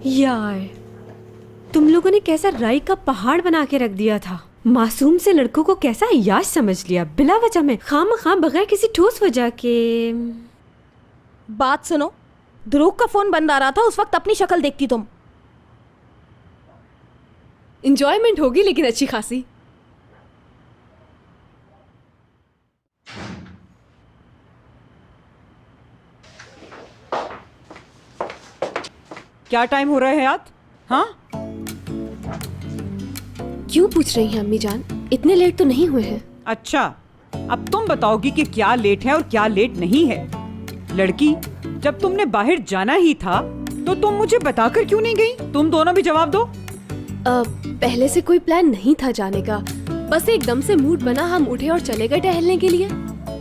यार, तुम लोगों ने कैसा राई का पहाड़ बना के रख दिया था। मासूम से लड़कों को कैसा अय्याश समझ लिया, बिला वजह में, खामखा बगैर किसी ठोस वजह के। बात सुनो, ध्रुव का फोन बंद आ रहा था, उस वक्त अपनी शक्ल देखती तुम। इंजॉयमेंट होगी लेकिन अच्छी खासी। क्या टाइम हो रहा है हयात? हाँ, क्यों पूछ रही हैं अम्मी जान? इतने लेट तो नहीं हुए हैं। अच्छा, अब तुम बताओगी कि क्या लेट है और क्या लेट नहीं है। लड़की, जब तुमने बाहर जाना ही था तो तुम मुझे बताकर क्यों नहीं गई? तुम दोनों भी जवाब दो। पहले से कोई प्लान नहीं था जाने का, बस एकदम से मूड बना, हम उठे और चले गए टहलने के लिए।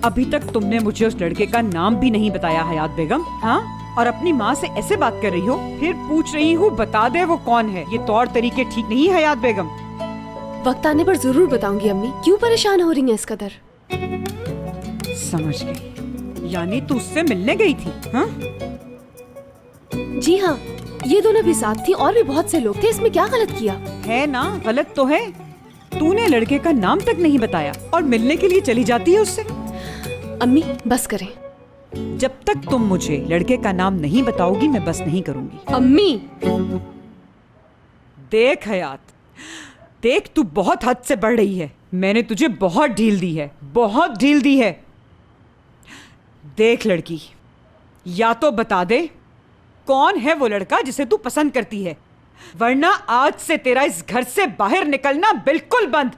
अभी तक तुमने मुझे उस लड़के का नाम भी नहीं बताया हयात बेगम। हाँ, और अपनी माँ से ऐसे बात कर रही हो, फिर पूछ रही हूँ बता दे वो कौन है। ये तौर तरीके ठीक नहीं है हयात बेगम। वक्त आने पर जरूर बताऊंगी अम्मी। क्यों परेशान हो रही हैं इस कदर? समझ गई, यानी तू उससे मिलने गई थी? हाँ जी हाँ, ये दोनों भी साथ थी और भी बहुत से लोग थे। इसमें क्या गलत किया है? ना गलत तो है। तूने लड़के का नाम तक नहीं बताया और मिलने के लिए चली जाती है उससे। अम्मी बस करें। जब तक तुम मुझे लड़के का नाम नहीं बताओगी मैं बस नहीं करूंगी। अम्मी देख हयात, देख तू बहुत हद से बढ़ रही है। मैंने तुझे बहुत ढील दी है, बहुत ढील दी है। देख लड़की, या तो बता दे कौन है वो लड़का जिसे तू पसंद करती है, वरना आज से तेरा इस घर से बाहर निकलना बिल्कुल बंद।